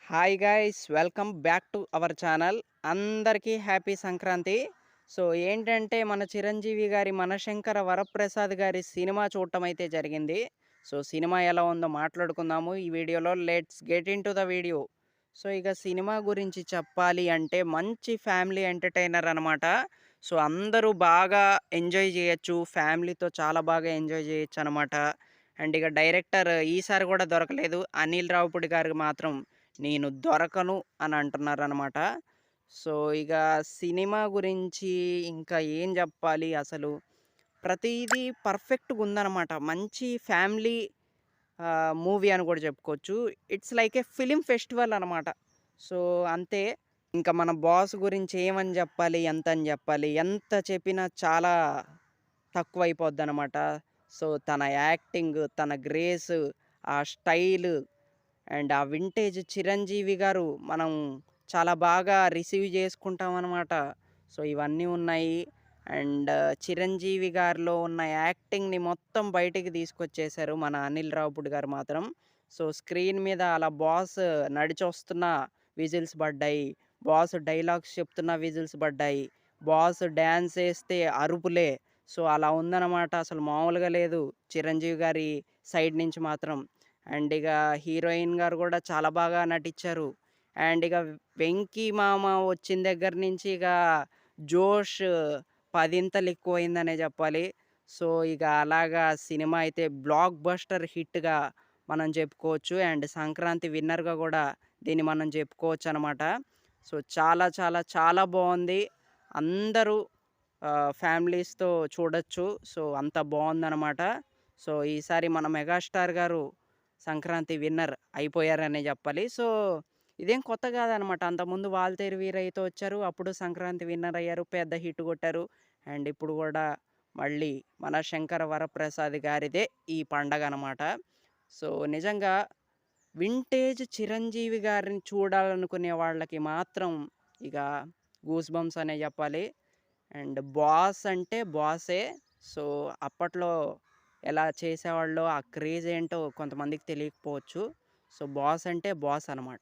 Hi guys, welcome back to our channel. అందరికీ happy Sankranti. So ఏంటంటే మన చిరంజీవి గారి 'మనశంకర వరప్రసాద్' గారి సినిమా చూడటం అయితే జరిగింది. సో సినిమా ఎలా ఉందో మాట్లాడుకుందాము ఈ వీడియోలో. Let's get in to the video. So ఇక సినిమా గురించి చెప్పాలి అంటే మంచి ఫ్యామిలీ ఎంటర్టైనర్ అనమాట. సో అందరూ బాగా ఎంజాయ్ చేయొచ్చు. ఫ్యామిలీతో చాలా బాగా ఎంజాయ్ చేయొచ్చు అనమాట. అండ్ ఇక డైరెక్టర్ ఈసారి కూడా దొరకలేదు. అనిల్ రావిపూడి గారికి మాత్రం నేను దొరకను అని అంటున్నారనమాట. సో, ఇక సినిమా గురించి ఇంకా ఏం జెప్పాలి అసలు, ప్రతీదీ పర్ఫెక్ట్‌గుందనమాట. మంచి ఫ్యామిలీ మూవీ అని గూడా చెప్పుకోవచ్చు. It's like a film festival అనమాట. సో, అంతే. ఇంక మన బాస్ గురించి ఏమని జెప్పాలి, ఎంతని జెప్పాలి, ఎంత చెప్పినా చాలా తక్కువైపోద్దనమాట. సో, తన యాక్టింగ్, తన గ్రేస్, ఆ స్టైలు అండ్ ఆ వింటేజ్ చిరంజీవి గారు మనం చాలా బాగా రిసీవ్ చేసుకుంటామనమాట. సో, ఇవన్నీ ఉన్నాయి. అండ్ చిరంజీవి గారిలో ఉన్న యాక్టింగ్‌ని మొత్తం బయటికి తీసుకొచ్చేశారు మన అనిల్ రావిపూడి గారు మాత్రం. సో, స్క్రీన్ మీద అలా బాస్ నడిచొస్తున్న విజిల్స్ పడ్డాయి. బాస్ డైలాగ్స్ చెప్తున్న విజిల్స్ పడ్డాయి. బాస్ డాన్స్ ఏస్తే అరుపులే. సో, అలా ఉందనమాట. అసలు మామూలుగా లేదు చిరంజీవి గారి సైడ్ నుంచి మాత్రం. అండ్ ఇక హీరోయిన్ గారు కూడా చాలా బాగా నటించారు. అండ్ ఇక 'వెంకీ మామ' వచ్చిన దగ్గర నుంచి ఇక జోష్ పదింతలు ఎక్కువయిందనే చెప్పాలి. సో, ఇక అలాగా సినిమా అయితే బ్లాక్ బస్టర్ హిట్‌గా మనం చెప్పుకోవచ్చు. అండ్ సంక్రాంతి విన్నర్‌గా కూడా దీన్ని మనం చెప్పుకోవచ్చనమాట. సో, చాలా చాలా చాలా బావుంది. అందరూ ఫ్యామిలీస్‌తో చూడొచ్చు. సో, అంత బావుందనమాట. సో, ఈసారి మన మెగాస్టార్ గారు సంక్రాంతి విన్నర్ అయిపోయారనే జెప్పాలి. సో, ఇదేం కొత్త గాదనమాట. అంతకుముందు 'వాల్తేరు వీరయ్యతో' వచ్చారు. అప్పుడు సంక్రాంతి విన్నర్ అయ్యారు. పెద్ద హిట్ కొట్టారు. అండ్ ఇప్పుడు గూడా మళ్ళీ మన 'శంకర వరప్రసాద్' గారిదే ఈ పండగనమాట. సో, నిజంగా వింటేజ్ చిరంజీవి గారిని చూడాలనుకునే వాళ్ళకి మాత్రం ఇక గూస్ బంప్స్ అనే జెప్పాలి. అండ్ 'బాస్' అంటే బాసే. సో, అప్పట్లో ఎలా చేసేవాళ్ళో ఆ క్రేజ్ ఏంటో కొంతమందికి తెలియకపోవచ్చు. సో, 'బాస్' అంటే బాస్ అనమాట.